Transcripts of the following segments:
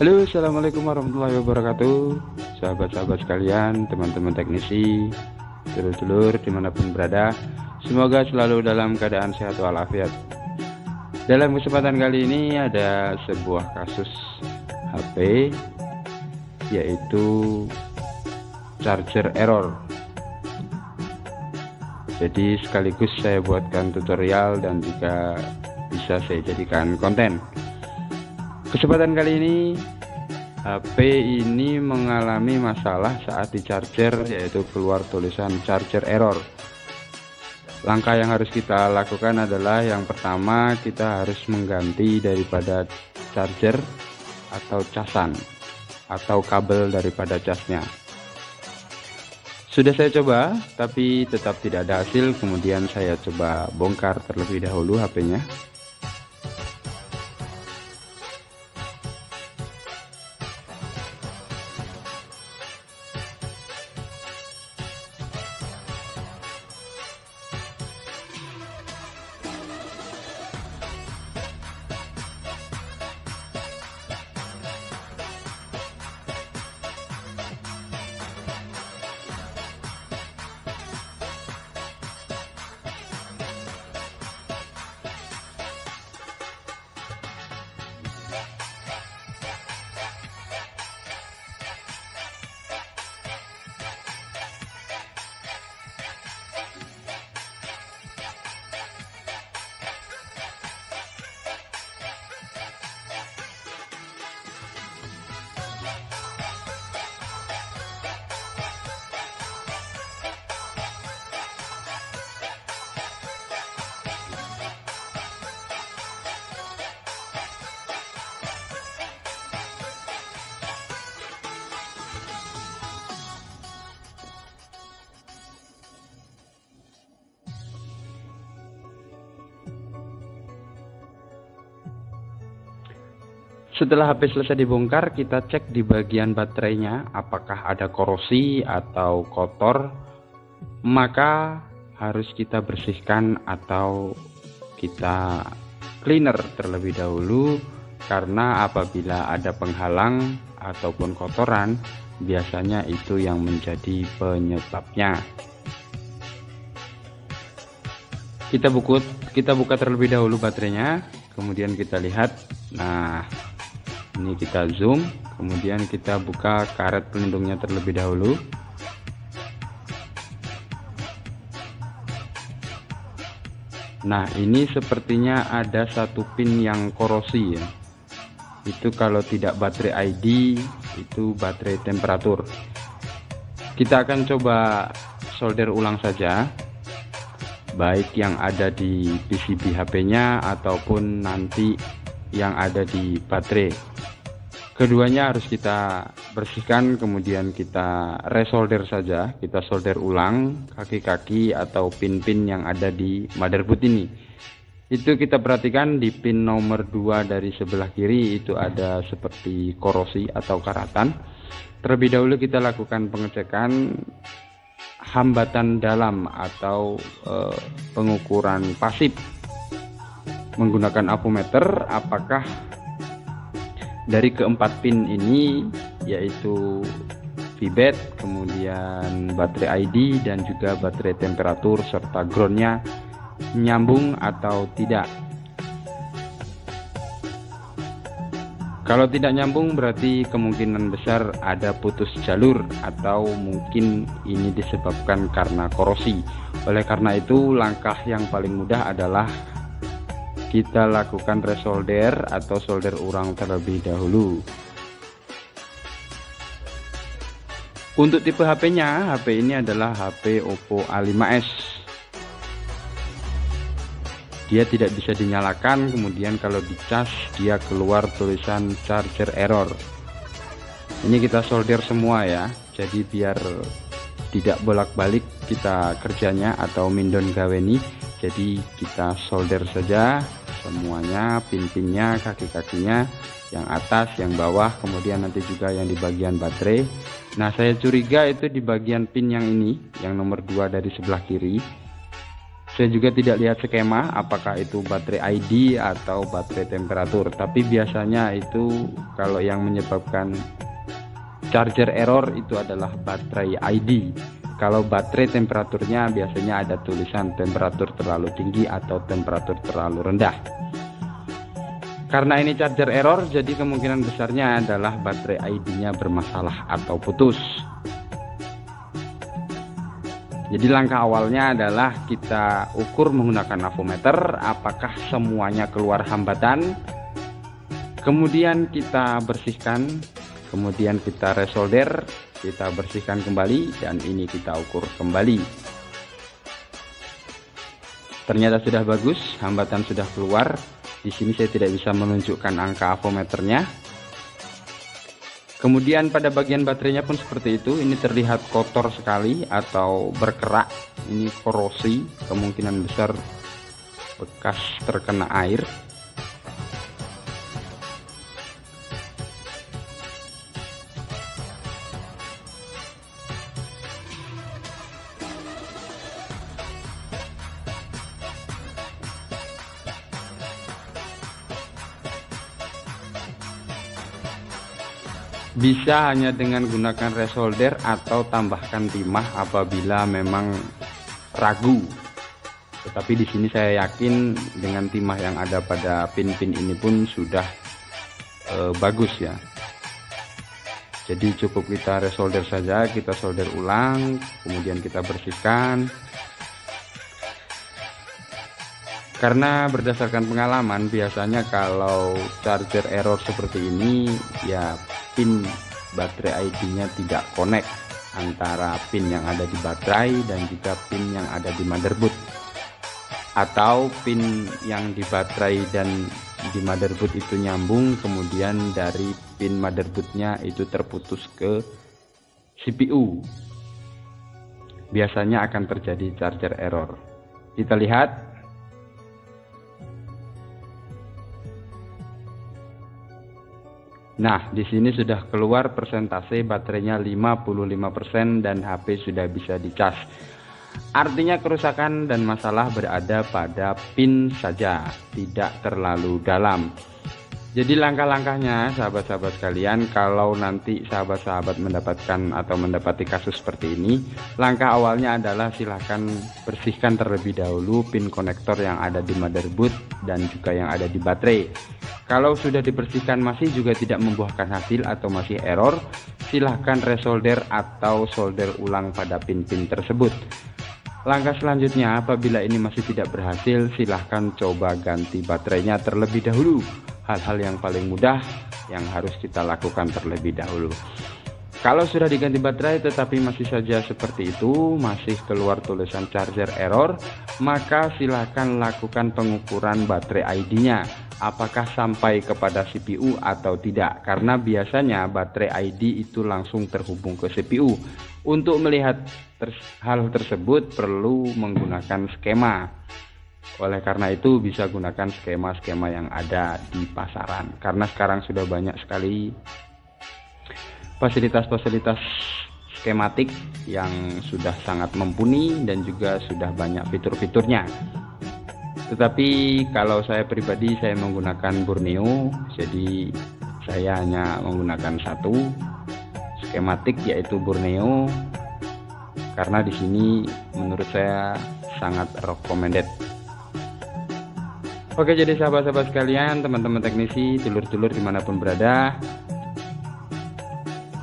Halo, assalamualaikum warahmatullahi wabarakatuh, sahabat-sahabat sekalian, teman-teman teknisi, dulur-dulur dimanapun berada. Semoga selalu dalam keadaan sehat walafiat. Dalam kesempatan kali ini ada sebuah kasus HP, yaitu charger error. Jadi sekaligus saya buatkan tutorial dan juga bisa saya jadikan konten. Kesempatan kali ini HP ini mengalami masalah saat di charger, yaitu keluar tulisan charger error. Langkah yang harus kita lakukan adalah yang pertama, kita harus mengganti daripada charger atau casan atau kabel daripada casnya. Sudah saya coba tapi tetap tidak ada hasil. Kemudian saya coba bongkar terlebih dahulu HP-nya. Setelah HP selesai dibongkar, kita cek di bagian baterainya apakah ada korosi atau kotor. Maka harus kita bersihkan atau kita cleaner terlebih dahulu, karena apabila ada penghalang ataupun kotoran, biasanya itu yang menjadi penyebabnya. Kita buka terlebih dahulu baterainya, kemudian kita lihat. Nah, ini kita zoom, kemudian kita buka karet pelindungnya terlebih dahulu. Nah, ini sepertinya ada satu pin yang korosi ya. Itu kalau tidak baterai ID, itu baterai temperatur. Kita akan coba solder ulang saja, baik yang ada di PCB HP-nya ataupun nanti yang ada di baterai. Keduanya harus kita bersihkan, kemudian kita resolder saja, kita solder ulang kaki-kaki atau pin-pin yang ada di motherboard ini. Itu kita perhatikan di pin nomor 2 dari sebelah kiri itu ada seperti korosi atau karatan. Terlebih dahulu kita lakukan pengecekan hambatan dalam atau pengukuran pasif menggunakan apometer, apakah dari keempat pin ini, yaitu VBAT, kemudian baterai ID dan juga baterai temperatur serta groundnya nyambung atau tidak. Kalau tidak nyambung berarti kemungkinan besar ada putus jalur atau mungkin ini disebabkan karena korosi. Oleh karena itu, langkah yang paling mudah adalah kita lakukan resolder atau solder ulang terlebih dahulu. Untuk tipe HP-nya, HP ini adalah HP Oppo A5s. Dia tidak bisa dinyalakan, kemudian kalau dicas dia keluar tulisan charger error. Ini kita solder semua ya, jadi biar tidak bolak-balik kita kerjanya atau mindon gaweni. Jadi kita solder saja semuanya, pin-pinnya, kaki-kakinya, yang atas, yang bawah, kemudian nanti juga yang di bagian baterai. Nah, saya curiga itu di bagian pin yang ini, yang nomor 2 dari sebelah kiri. Saya juga tidak lihat skema apakah itu baterai ID atau baterai temperatur, tapi biasanya itu kalau yang menyebabkan charger error itu adalah baterai ID. Kalau baterai temperaturnya biasanya ada tulisan temperatur terlalu tinggi atau temperatur terlalu rendah. Karena ini charger error, jadi kemungkinan besarnya adalah baterai ID-nya bermasalah atau putus. Jadi langkah awalnya adalah kita ukur menggunakan avometer apakah semuanya keluar hambatan. Kemudian kita bersihkan, kemudian kita resolder, kita bersihkan kembali, dan ini kita ukur kembali. Ternyata sudah bagus, hambatan sudah keluar. Di sini saya tidak bisa menunjukkan angka avometernya. Kemudian pada bagian baterainya pun seperti itu. Ini terlihat kotor sekali atau berkerak. Ini korosi, kemungkinan besar bekas terkena air. Bisa hanya dengan gunakan resolder atau tambahkan timah apabila memang ragu. Tetapi di sini saya yakin dengan timah yang ada pada pin-pin ini pun sudah bagus ya. Jadi cukup kita resolder saja, kita solder ulang, kemudian kita bersihkan. Karena berdasarkan pengalaman biasanya kalau charger error seperti ini ya pin baterai ID-nya tidak connect antara pin yang ada di baterai dan juga pin yang ada di motherboard, atau pin yang di baterai dan di motherboard itu nyambung, kemudian dari pin motherboardnya itu terputus ke CPU. Biasanya akan terjadi charger error. Kita lihat. Nah, di sini sudah keluar persentase baterainya 55% dan HP sudah bisa dicas. Artinya kerusakan dan masalah berada pada pin saja, tidak terlalu dalam. Jadi langkah-langkahnya sahabat-sahabat sekalian, kalau nanti sahabat-sahabat mendapatkan atau mendapati kasus seperti ini, langkah awalnya adalah silahkan bersihkan terlebih dahulu pin konektor yang ada di motherboard dan juga yang ada di baterai. Kalau sudah dibersihkan masih juga tidak membuahkan hasil atau masih error, silahkan resolder atau solder ulang pada pin-pin tersebut. Langkah selanjutnya, apabila ini masih tidak berhasil, silahkan coba ganti baterainya terlebih dahulu. Hal-hal yang paling mudah yang harus kita lakukan terlebih dahulu. Kalau sudah diganti baterai tetapi masih saja seperti itu, masih keluar tulisan charger error, maka silahkan lakukan pengukuran baterai ID-nya. Apakah sampai kepada CPU atau tidak, karena biasanya baterai ID itu langsung terhubung ke CPU. Untuk melihat hal tersebut perlu menggunakan skema. Oleh karena itu bisa gunakan skema-skema yang ada di pasaran, karena sekarang sudah banyak sekali fasilitas-fasilitas skematik yang sudah sangat mumpuni dan juga sudah banyak fitur-fiturnya. Tetapi kalau saya pribadi, saya menggunakan Borneo, jadi saya hanya menggunakan satu skematik yaitu Borneo, karena di sini menurut saya sangat recommended. Oke, jadi sahabat-sahabat sekalian, teman-teman teknisi, dulur-dulur dimanapun berada,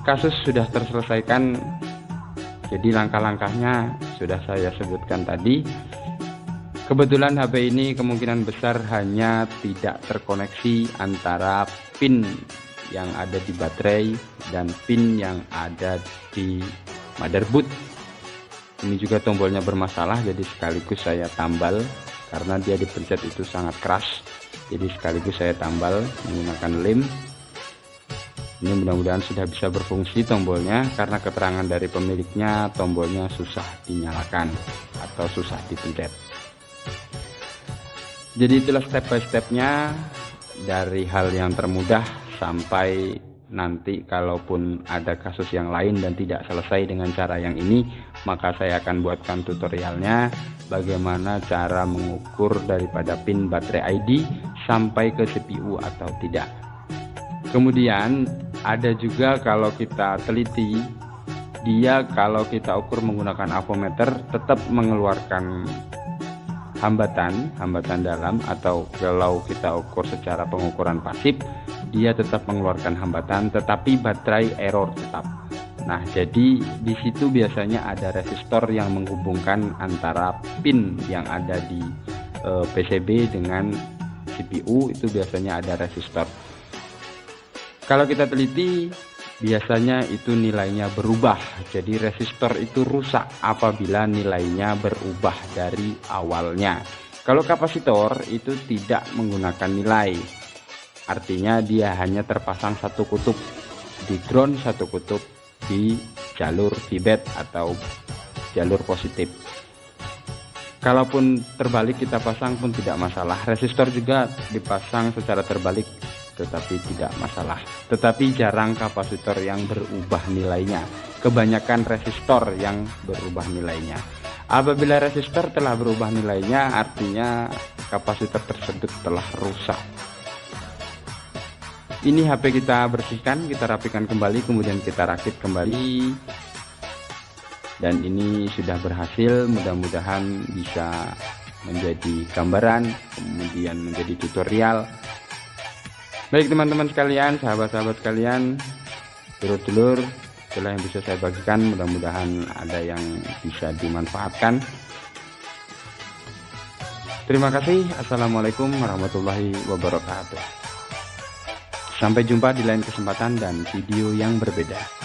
kasus sudah terselesaikan. Jadi langkah-langkahnya sudah saya sebutkan tadi. Kebetulan HP ini kemungkinan besar hanya tidak terkoneksi antara pin yang ada di baterai dan pin yang ada di motherboard. Ini juga tombolnya bermasalah, jadi sekaligus saya tambal karena dia dipencet itu sangat keras. Jadi sekaligus saya tambal menggunakan lem. Ini mudah-mudahan sudah bisa berfungsi tombolnya, karena keterangan dari pemiliknya tombolnya susah dinyalakan atau susah dipencet. Jadi itulah step by stepnya, dari hal yang termudah sampai nanti kalaupun ada kasus yang lain dan tidak selesai dengan cara yang ini, maka saya akan buatkan tutorialnya bagaimana cara mengukur daripada pin baterai ID sampai ke CPU atau tidak. Kemudian ada juga kalau kita teliti, dia kalau kita ukur menggunakan avometer tetap mengeluarkan hambatan dalam, atau kalau kita ukur secara pengukuran pasif dia tetap mengeluarkan hambatan tetapi baterai error tetap. Nah, jadi di situ biasanya ada resistor yang menghubungkan antara pin yang ada di PCB dengan CPU, itu biasanya ada resistor. Kalau kita teliti biasanya itu nilainya berubah, jadi resistor itu rusak apabila nilainya berubah dari awalnya. Kalau kapasitor itu tidak menggunakan nilai, artinya dia hanya terpasang satu kutub di ground, satu kutub di jalur feedback atau jalur positif. Kalaupun terbalik kita pasang pun tidak masalah, resistor juga dipasang secara terbalik tetapi tidak masalah. Tetapi jarang kapasitor yang berubah nilainya, kebanyakan resistor yang berubah nilainya. Apabila resistor telah berubah nilainya, artinya kapasitor tersebut telah rusak. Ini HP kita bersihkan, kita rapikan kembali, kemudian kita rakit kembali, dan ini sudah berhasil. Mudah-mudahan bisa menjadi gambaran, kemudian menjadi tutorial. Baik teman-teman sekalian, sahabat-sahabat sekalian, dulur-dulur, itulah yang bisa saya bagikan. Mudah-mudahan ada yang bisa dimanfaatkan. Terima kasih. Assalamualaikum warahmatullahi wabarakatuh. Sampai jumpa di lain kesempatan dan video yang berbeda.